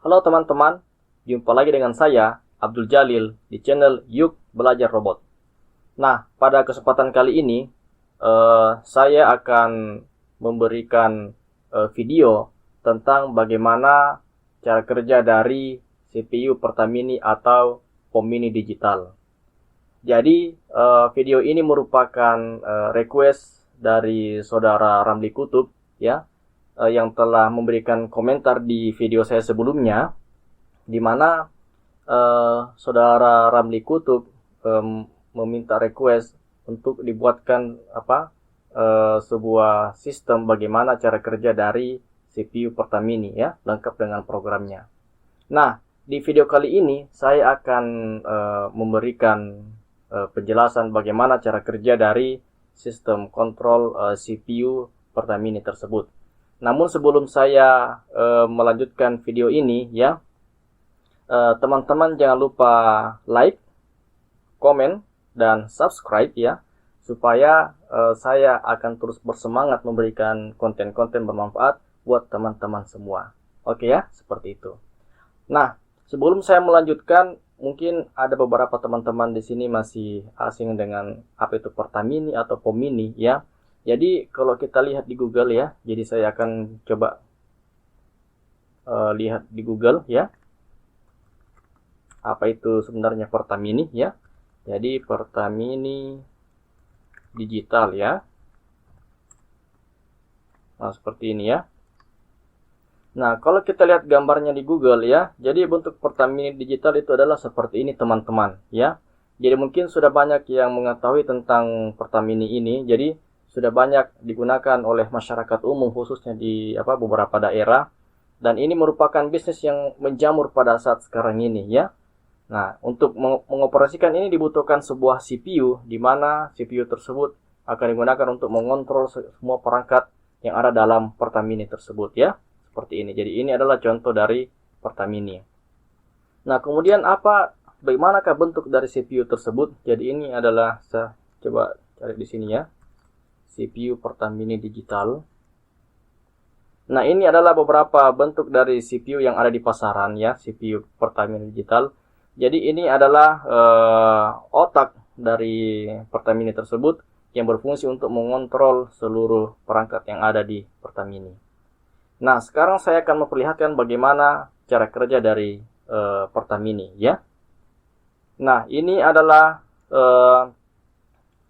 Halo teman-teman, jumpa lagi dengan saya, Abdul Jalil, di channel Yuk Belajar Robot. Nah, pada kesempatan kali ini, saya akan memberikan video tentang bagaimana cara kerja dari CPU Pertamini atau POM mini digital. Jadi, video ini merupakan request dari saudara Ramli Kutub, ya, yang telah memberikan komentar di video saya sebelumnya, di mana saudara Ramli Kutub meminta request untuk dibuatkan sebuah sistem bagaimana cara kerja dari CPU Pertamini, ya, lengkap dengan programnya. Nah, di video kali ini saya akan memberikan penjelasan bagaimana cara kerja dari sistem kontrol CPU Pertamini tersebut. Namun sebelum saya melanjutkan video ini, ya, teman-teman jangan lupa like, komen, dan subscribe, ya, supaya saya akan terus bersemangat memberikan konten-konten bermanfaat buat teman-teman semua. Oke ya, seperti itu. Nah, sebelum saya melanjutkan, mungkin ada beberapa teman-teman di sini masih asing dengan apa itu Pertamini atau POM mini, ya. Jadi kalau kita lihat di Google, ya, jadi saya akan coba lihat di Google, ya, apa itu sebenarnya Pertamini, ya. Jadi Pertamini digital, ya. Nah, seperti ini, ya. Nah, kalau kita lihat gambarnya di Google, ya, jadi bentuk Pertamini digital itu adalah seperti ini, teman-teman, ya. Jadi mungkin sudah banyak yang mengetahui tentang Pertamini ini. Jadi sudah banyak digunakan oleh masyarakat umum, khususnya di beberapa daerah, dan ini merupakan bisnis yang menjamur pada saat sekarang ini, ya. Nah, untuk mengoperasikan ini dibutuhkan sebuah CPU, di mana CPU tersebut akan digunakan untuk mengontrol semua perangkat yang ada dalam Pertamini tersebut, ya, seperti ini. Jadi ini adalah contoh dari Pertamini. Nah, kemudian bagaimanakah bentuk dari CPU tersebut? Jadi ini adalah, saya coba cari di sini, ya, CPU Pertamini digital. Nah, ini adalah beberapa bentuk dari CPU yang ada di pasaran, ya, CPU Pertamini digital. Jadi ini adalah otak dari Pertamini tersebut yang berfungsi untuk mengontrol seluruh perangkat yang ada di Pertamini. Nah, sekarang saya akan memperlihatkan bagaimana cara kerja dari Pertamini, ya. Nah, ini adalah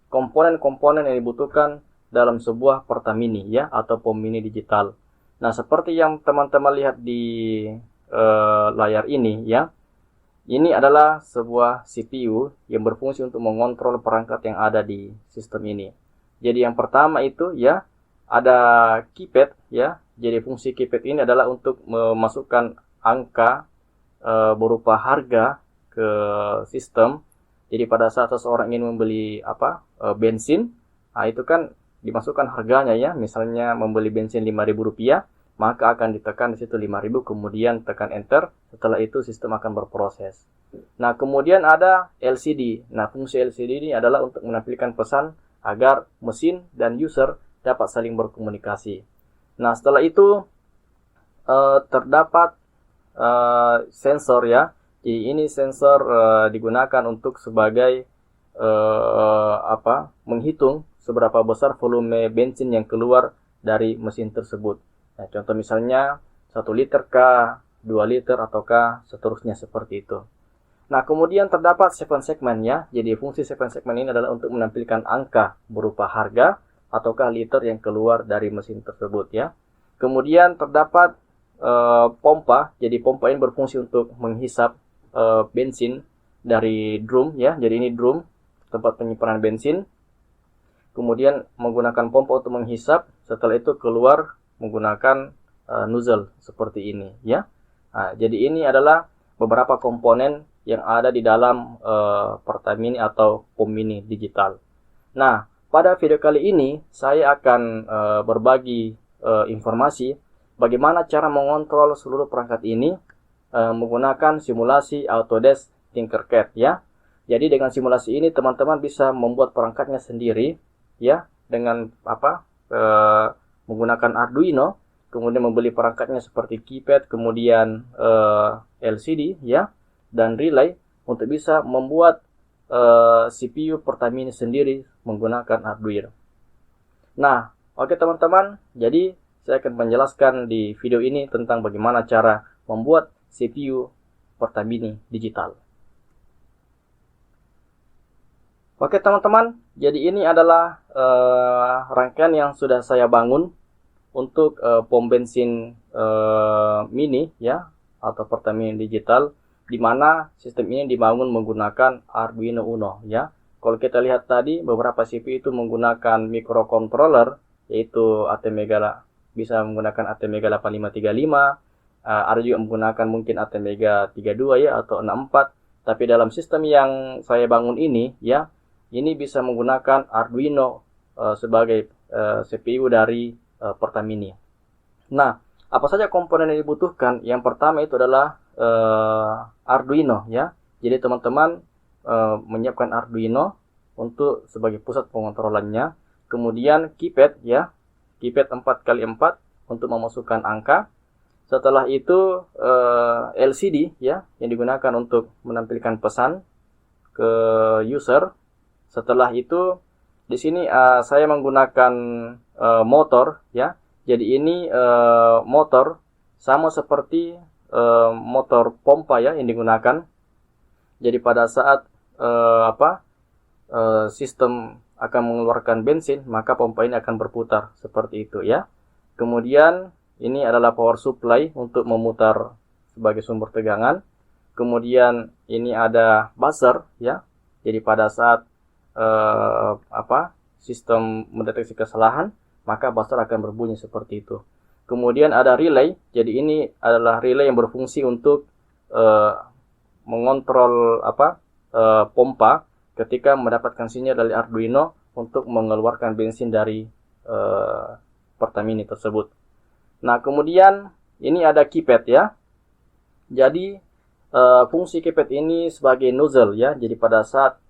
komponen-komponen yang dibutuhkan dalam sebuah Pertamini, ya, atau POM mini digital. Nah, seperti yang teman-teman lihat di layar ini, ya, ini adalah sebuah CPU yang berfungsi untuk mengontrol perangkat yang ada di sistem ini. Jadi yang pertama itu, ya, ada keypad, ya. Jadi fungsi keypad ini adalah untuk memasukkan angka berupa harga ke sistem. Jadi pada saat seseorang ingin membeli bensin, nah itu kan dimasukkan harganya, ya. Misalnya membeli bensin Rp5.000, maka akan ditekan di situ 5.000, kemudian tekan enter. Setelah itu sistem akan berproses. Nah, kemudian ada LCD. Nah, fungsi LCD ini adalah untuk menampilkan pesan agar mesin dan user dapat saling berkomunikasi. Nah, setelah itu terdapat sensor, ya. Jadi ini sensor digunakan untuk sebagai menghitung seberapa besar volume bensin yang keluar dari mesin tersebut. Nah, contoh misalnya 1 liter kah, 2 liter, ataukah seterusnya seperti itu. Nah, kemudian terdapat 7 segmen, ya. Jadi fungsi 7 segmen ini adalah untuk menampilkan angka berupa harga ataukah liter yang keluar dari mesin tersebut, ya. Kemudian terdapat pompa. Jadi pompa ini berfungsi untuk menghisap bensin dari drum, ya. Jadi ini drum, tempat penyimpanan bensin. Kemudian menggunakan pompa untuk menghisap. Setelah itu keluar menggunakan nozzle seperti ini, ya. Nah, jadi ini adalah beberapa komponen yang ada di dalam Pertamini atau POM mini digital. Nah, pada video kali ini saya akan berbagi informasi bagaimana cara mengontrol seluruh perangkat ini menggunakan simulasi Autodesk Tinkercad, ya. Jadi dengan simulasi ini teman-teman bisa membuat perangkatnya sendiri, ya, dengan menggunakan Arduino. kemudian membeli perangkatnya seperti keypad, kemudian LCD ya, dan relay untuk bisa membuat CPU Pertamina sendiri menggunakan hardware. Nah, oke teman-teman, jadi saya akan menjelaskan di video ini tentang bagaimana cara membuat CPU Pertamina digital. Oke teman-teman, jadi ini adalah rangkaian yang sudah saya bangun untuk pom bensin mini ya, atau Pertamina digital, di mana sistem ini dibangun menggunakan Arduino Uno ya. Kalau kita lihat tadi, beberapa CPU itu menggunakan microcontroller, yaitu ATmega, bisa menggunakan ATmega 8535, ada juga menggunakan mungkin ATmega 32 ya, atau 64. Tapi dalam sistem yang saya bangun ini ya, ini bisa menggunakan Arduino sebagai CPU dari Pertamina. Nah, apa saja komponen yang dibutuhkan? Yang pertama itu adalah Arduino ya. Jadi teman-teman menyiapkan Arduino untuk sebagai pusat pengontrolannya. Kemudian keypad ya, keypad 4x4 untuk memasukkan angka. Setelah itu LCD ya, yang digunakan untuk menampilkan pesan ke user. Setelah itu di sini saya menggunakan motor ya. Jadi ini motor sama seperti motor pompa ya yang digunakan. Jadi pada saat sistem akan mengeluarkan bensin, maka pompa ini akan berputar seperti itu ya. Kemudian ini adalah power supply untuk memutar sebagai sumber tegangan. Kemudian ini ada buzzer ya. Jadi pada saat sistem mendeteksi kesalahan, maka buzzer akan berbunyi seperti itu. Kemudian ada relay. Jadi ini adalah relay yang berfungsi untuk mengontrol pompa ketika mendapatkan sinyal dari Arduino untuk mengeluarkan bensin dari Pertamina tersebut. Nah, kemudian ini ada keypad ya. Jadi fungsi keypad ini sebagai nozzle ya. Jadi pada saat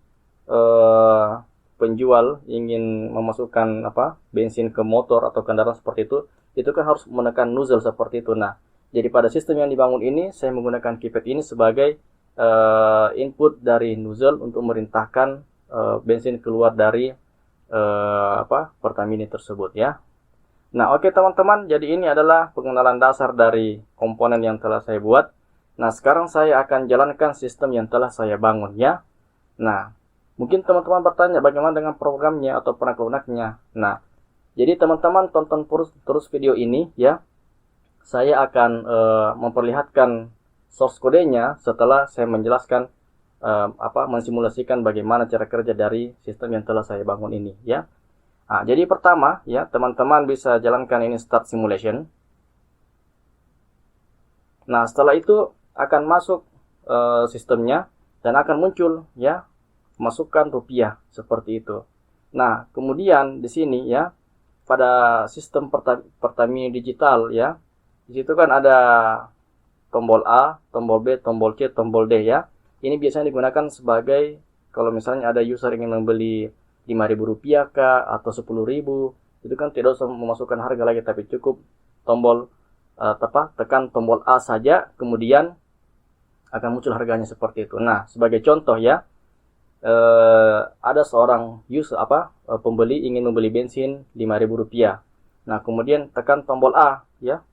penjual ingin memasukkan bensin ke motor atau kendaraan seperti itu kan harus menekan nozzle seperti itu. Nah, jadi pada sistem yang dibangun ini saya menggunakan keypad ini sebagai input dari nozzle untuk merintahkan bensin keluar dari Pertamina tersebut ya. Nah, oke teman-teman, jadi ini adalah pengenalan dasar dari komponen yang telah saya buat. Nah, sekarang saya akan jalankan sistem yang telah saya bangun ya. Nah, mungkin teman-teman bertanya bagaimana dengan programnya atau perangkat lunaknya. Nah, jadi teman-teman tonton terus video ini ya. Saya akan memperlihatkan source kodenya setelah saya menjelaskan mensimulasikan bagaimana cara kerja dari sistem yang telah saya bangun ini ya. Nah, jadi pertama ya, teman-teman bisa jalankan ini start simulation. Nah, setelah itu akan masuk sistemnya dan akan muncul ya, masukkan rupiah seperti itu. Nah, kemudian di sini ya, pada sistem Pertamina digital ya, di situ kan ada tombol A, tombol B, tombol C, tombol D ya. Ini biasanya digunakan sebagai kalau misalnya ada user ingin membeli Rp5.000 kah atau Rp10.000, itu kan tidak usah memasukkan harga lagi, tapi cukup tombol tekan tombol A saja, kemudian akan muncul harganya seperti itu. Nah, sebagai contoh ya, ada seorang user pembeli ingin membeli bensin Rp5.000. Nah, kemudian tekan tombol A ya.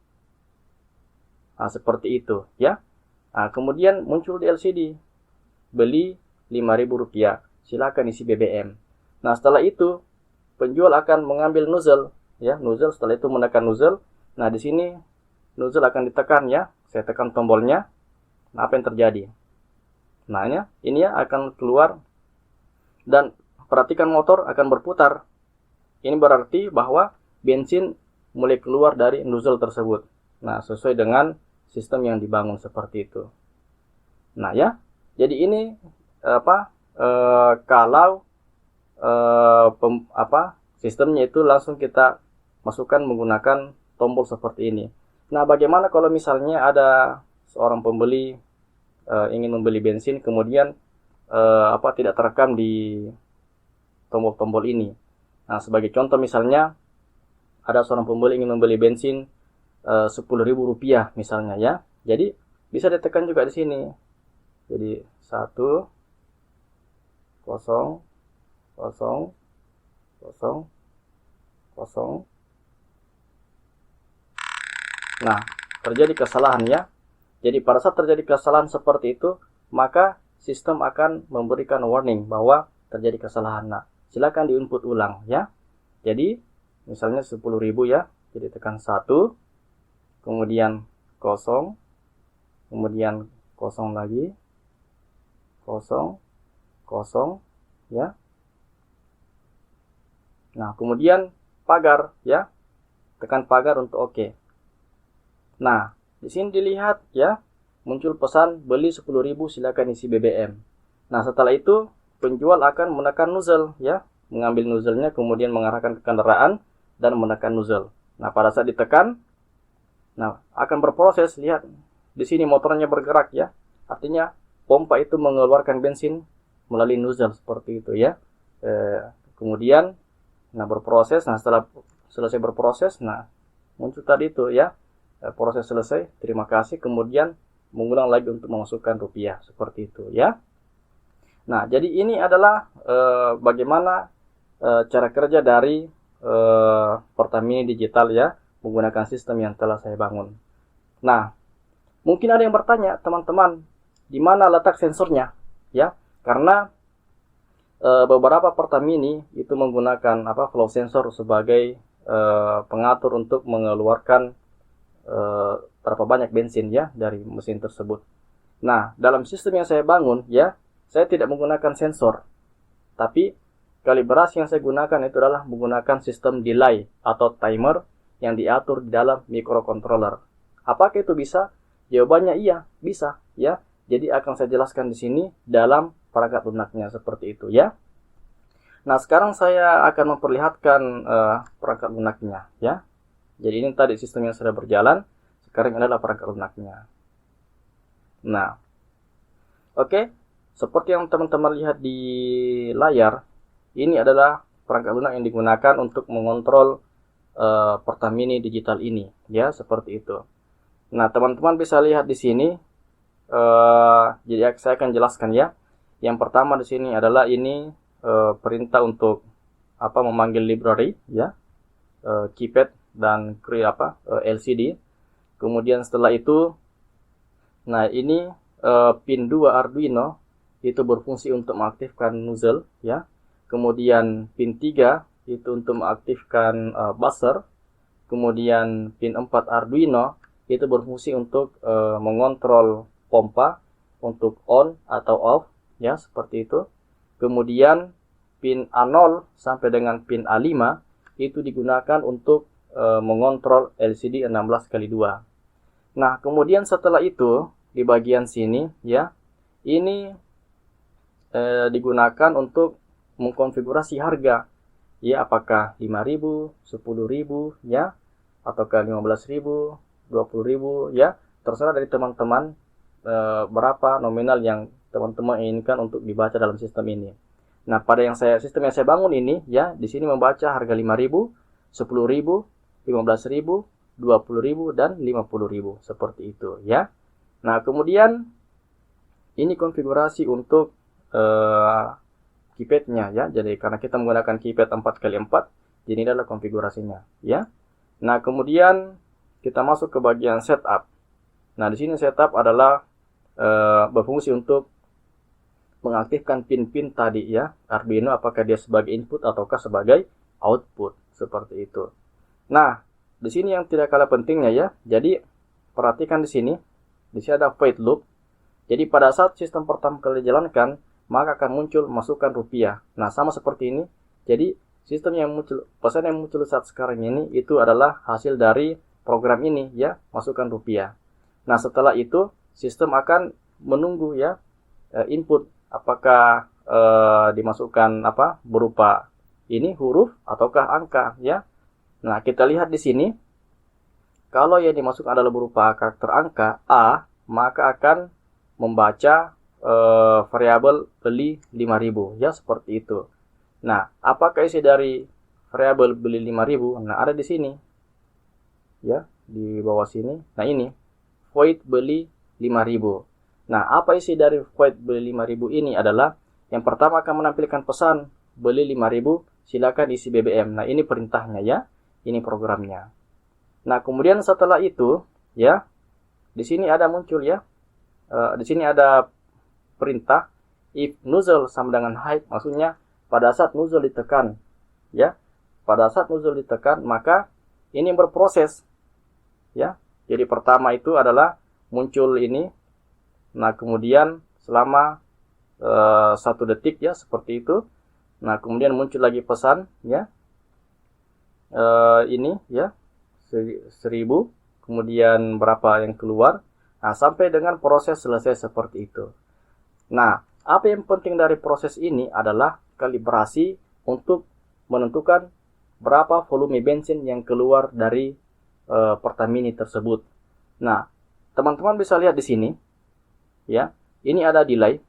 Nah, seperti itu ya. Nah, kemudian muncul di LCD beli Rp5.000, silakan isi BBM. Nah, setelah itu penjual akan mengambil nozzle ya, nozzle. Setelah itu menekan nozzle. Nah, di sini nozzle akan ditekan ya. Saya tekan tombolnya. Nah, apa yang terjadi? Nah, ini ya akan keluar dan perhatikan motor akan berputar. Ini berarti bahwa bensin mulai keluar dari nozzle tersebut. Nah, sesuai dengan sistem yang dibangun seperti itu. Nah, ya. Jadi ini kalau sistemnya itu langsung kita masukkan menggunakan tombol seperti ini. Nah, bagaimana kalau misalnya ada seorang pembeli ingin membeli bensin, kemudian tidak terekam di tombol-tombol ini. Nah, sebagai contoh misalnya ada seorang pembeli ingin membeli bensin Rp10.000 misalnya ya. Jadi bisa ditekan juga di sini. Jadi 1 0 0 0 0. Nah, terjadi kesalahan ya. Jadi pada saat terjadi kesalahan seperti itu, maka sistem akan memberikan warning bahwa terjadi kesalahan. Nah, silakan diinput ulang ya. Jadi misalnya 10.000 ya. Jadi tekan 1, kemudian 0, kemudian 0 lagi, 0 0 ya. Nah, kemudian pagar ya. Tekan pagar untuk oke. Nah, di sini dilihat ya, muncul pesan beli 10.000 silakan isi BBM. Nah, setelah itu penjual akan menekan nozzle ya, mengambil nozzle-nya kemudian mengarahkan ke kendaraan dan menekan nozzle. Nah, pada saat ditekan, nah akan berproses. Lihat di sini motornya bergerak ya. Artinya pompa itu mengeluarkan bensin melalui nozzle seperti itu ya. Kemudian nah berproses. Nah, setelah selesai berproses, nah muncul tadi itu ya. Proses selesai, terima kasih, kemudian mengulang lagi untuk memasukkan rupiah seperti itu ya. Nah, jadi ini adalah bagaimana cara kerja dari Pertamini Digital ya, menggunakan sistem yang telah saya bangun. Nah, mungkin ada yang bertanya, teman-teman, di mana letak sensornya ya? Karena beberapa Pertamini itu menggunakan flow sensor sebagai pengatur untuk mengeluarkan berapa banyak bensin ya dari mesin tersebut. Nah, dalam sistem yang saya bangun ya, saya tidak menggunakan sensor, tapi kalibrasi yang saya gunakan itu adalah menggunakan sistem delay atau timer yang diatur di dalam microcontroller. Apakah itu bisa? Jawabannya iya, bisa ya. Jadi akan saya jelaskan di sini dalam perangkat lunaknya seperti itu ya. Nah, sekarang saya akan memperlihatkan perangkat lunaknya ya. Jadi ini tadi sistem yang sudah berjalan, sekarang adalah perangkat lunaknya. Nah, oke, seperti yang teman-teman lihat di layar, ini adalah perangkat lunak yang digunakan untuk mengontrol Pertamini Digital ini, ya seperti itu. Nah, teman-teman bisa lihat di sini, jadi saya akan jelaskan ya. Yang pertama di sini adalah ini perintah untuk memanggil library, ya, keypad dan LCD. Kemudian setelah itu, nah ini pin 2 Arduino itu berfungsi untuk mengaktifkan nozzle ya. Kemudian pin 3 itu untuk mengaktifkan buzzer. Kemudian pin 4 Arduino itu berfungsi untuk mengontrol pompa untuk on atau off ya, seperti itu. Kemudian pin A0 sampai dengan pin A5 itu digunakan untuk mengontrol LCD 16x2. Nah, kemudian setelah itu di bagian sini ya, ini digunakan untuk mengkonfigurasi harga ya, apakah 5.000, 10.000 ya, ataukah 15.000, 20.000 ya, terserah dari teman-teman berapa nominal yang teman-teman inginkan untuk dibaca dalam sistem ini. Nah, pada sistem yang saya bangun ini ya, di sini membaca harga 5.000, 10.000, 15.000, 20.000 dan 50.000 seperti itu ya. Nah, kemudian ini konfigurasi untuk keypadnya ya. Jadi karena kita menggunakan keypad 4x4, jadi ini adalah konfigurasinya ya. Nah, kemudian kita masuk ke bagian setup. Nah, di sini setup adalah berfungsi untuk mengaktifkan pin-pin tadi ya, Arduino, apakah dia sebagai input ataukah sebagai output seperti itu. Nah, di sini yang tidak kalah pentingnya ya. Jadi perhatikan di sini ada void loop. Jadi pada saat sistem pertama kali dijalankan, maka akan muncul masukkan rupiah. Nah, sama seperti ini. Jadi sistem yang muncul, pesan yang muncul saat sekarang ini itu adalah hasil dari program ini ya, masukkan rupiah. Nah, setelah itu sistem akan menunggu ya input, apakah dimasukkan berupa ini huruf ataukah angka ya. Nah, kita lihat di sini, kalau yang dimasukkan adalah berupa karakter angka A, maka akan membaca variabel beli 5.000 ya, seperti itu. Nah, apakah isi dari variabel beli 5.000? Nah, ada di sini ya, di bawah sini. Nah, ini void beli 5.000. Nah, apa isi dari void beli 5.000 ini adalah yang pertama akan menampilkan pesan beli 5.000, silakan isi BBM. Nah, ini perintahnya ya. Ini programnya. Nah, kemudian setelah itu ya, di sini ada muncul ya. Di sini ada perintah if nozzle sama dengan height, maksudnya pada saat nozzle ditekan ya. Pada saat nozzle ditekan, maka ini berproses ya. Jadi pertama itu adalah muncul ini. Nah, kemudian selama 1 detik ya, seperti itu. Nah, kemudian muncul lagi pesan ya. Ini ya 1.000, kemudian berapa yang keluar. Nah, sampai dengan proses selesai seperti itu. Nah, apa yang penting dari proses ini adalah kalibrasi untuk menentukan berapa volume bensin yang keluar dari Pertamini tersebut. Nah, teman-teman bisa lihat di sini ya, ini ada delay.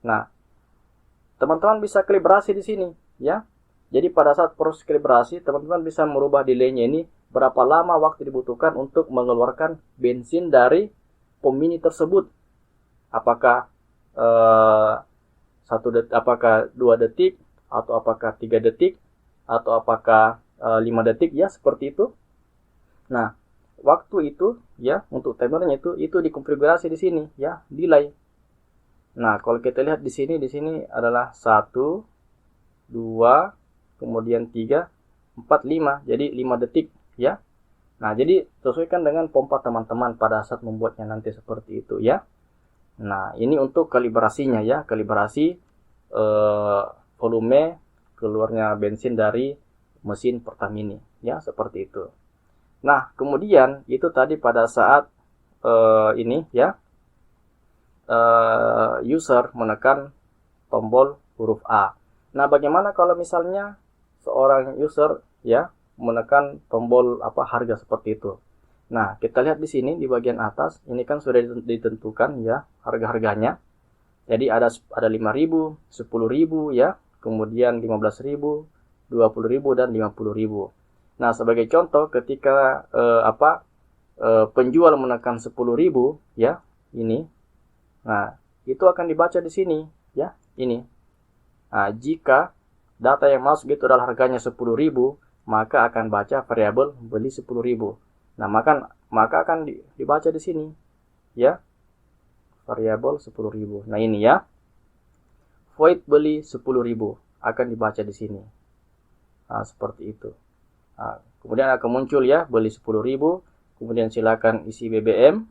Nah, teman-teman bisa kalibrasi di sini ya. Jadi pada saat proses kalibrasi, teman-teman bisa merubah delaynya ini berapa lama waktu dibutuhkan untuk mengeluarkan bensin dari pom mini tersebut. Apakah 2 detik, atau apakah 3 detik, atau apakah 5 detik ya, seperti itu. Nah, waktu itu ya, untuk timernya itu dikonfigurasi di sini ya, delay. Nah, kalau kita lihat di sini adalah 1, 2, kemudian 3, 4, 5. Jadi 5 detik ya. Nah, jadi sesuaikan dengan pompa teman-teman pada saat membuatnya nanti seperti itu ya. Nah, ini untuk kalibrasinya ya, kalibrasi volume keluarnya bensin dari mesin Pertamini ya, seperti itu. Nah, kemudian itu tadi pada saat ini ya, user menekan tombol huruf A. Nah, bagaimana kalau misalnya seorang user ya menekan tombol harga seperti itu. Nah, kita lihat di sini di bagian atas, ini kan sudah ditentukan ya harga-harganya. Jadi ada 5.000, 10.000 ya, kemudian 15.000, 20.000 dan 50.000. Nah, sebagai contoh ketika penjual menekan 10.000 ya, ini. Nah, itu akan dibaca di sini ya, ini. Nah, jika data yang masuk itu adalah harganya 10.000, maka akan baca variabel beli 10.000. Nah, maka akan dibaca di sini ya, variabel 10.000. Nah, ini ya, void beli 10.000 akan dibaca di sini. Nah, seperti itu. Nah, kemudian akan muncul ya beli 10.000, kemudian silakan isi BBM.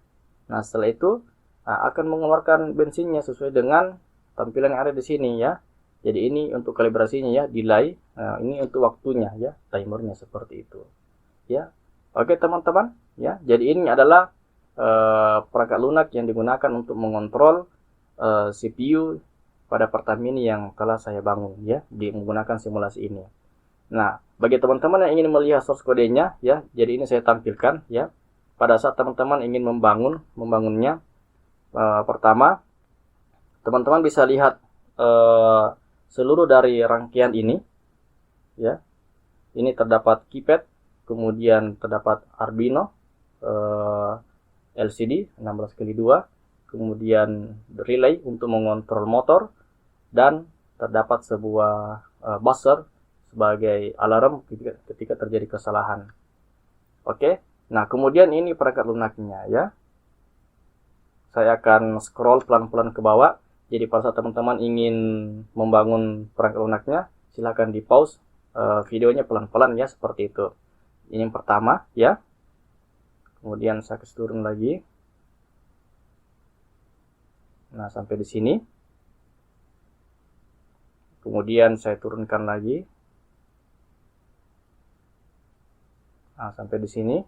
Nah, setelah itu akan mengeluarkan bensinnya sesuai dengan tampilan yang ada di sini ya. Jadi ini untuk kalibrasinya ya, delay. Nah, ini untuk waktunya ya, timernya seperti itu. Ya. Oke, teman-teman, ya. Jadi ini adalah perangkat lunak yang digunakan untuk mengontrol CPU pada Pertamini yang telah saya bangun ya, menggunakan simulasi ini. Nah, bagi teman-teman yang ingin melihat source kodenya ya, jadi ini saya tampilkan ya. Pada saat teman-teman ingin membangunnya, pertama teman-teman bisa lihat seluruh dari rangkaian ini ya. Ini terdapat keypad, kemudian terdapat Arduino LCD 16x2, kemudian relay untuk mengontrol motor, dan terdapat sebuah buzzer sebagai alarm ketika terjadi kesalahan. Oke. Nah, kemudian ini perangkat lunaknya ya. Saya akan scroll pelan-pelan ke bawah. Jadi pada saat teman-teman ingin membangun perangkat lunaknya, silahkan di pause videonya pelan-pelan ya, seperti itu. Ini yang pertama ya. Kemudian saya kasih turun lagi. Nah, sampai di sini. Kemudian saya turunkan lagi. Nah, sampai di sini.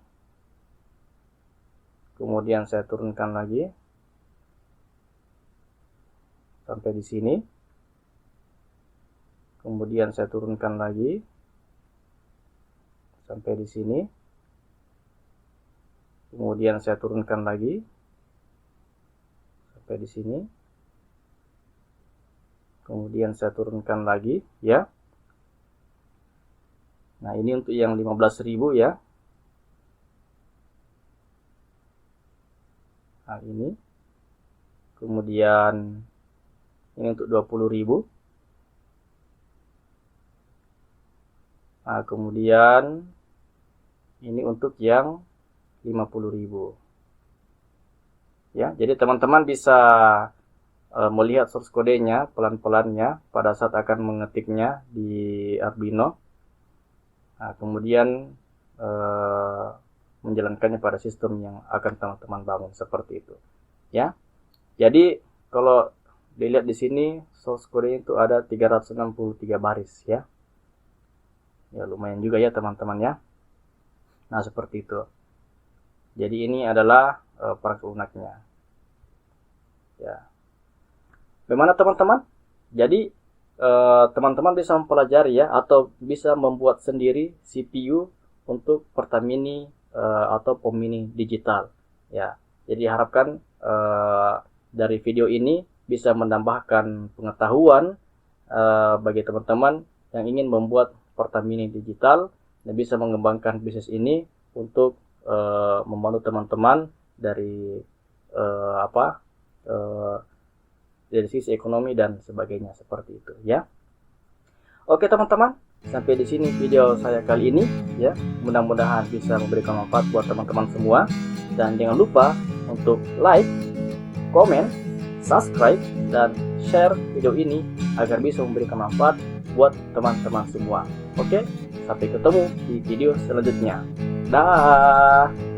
Kemudian saya turunkan lagi. Sampai di sini. Kemudian saya turunkan lagi. Sampai di sini. Kemudian saya turunkan lagi. Sampai di sini. Kemudian saya turunkan lagi ya. Nah, ini untuk yang 15.000 ya. Nah, ini. Kemudian ini untuk 20.000. Nah, kemudian ini untuk yang 50.000. Ya, jadi teman-teman bisa melihat source kodenya pelan-pelannya pada saat akan mengetiknya di Arduino. Nah, kemudian menjalankannya pada sistem yang akan teman-teman bangun seperti itu. Ya. Jadi kalau dilihat di sini source kodenya itu ada 363 baris ya. Ya lumayan juga ya teman-teman ya. Nah, seperti itu. Jadi ini adalah perangkat lunaknya. Ya. Bagaimana teman-teman? Jadi teman-teman bisa mempelajari ya atau bisa membuat sendiri CPU untuk Pertamini atau POM mini digital. Ya. Jadi harapkan dari video ini bisa menambahkan pengetahuan bagi teman-teman yang ingin membuat Pertamini digital dan bisa mengembangkan bisnis ini untuk membantu teman-teman dari dari sisi ekonomi dan sebagainya seperti itu ya. Oke teman-teman, sampai di sini video saya kali ini ya. Mudah-mudahan bisa memberikan manfaat buat teman-teman semua dan jangan lupa untuk like, komen, subscribe dan share video ini agar bisa memberikan manfaat buat teman-teman semua. Oke, sampai ketemu di video selanjutnya. Dah.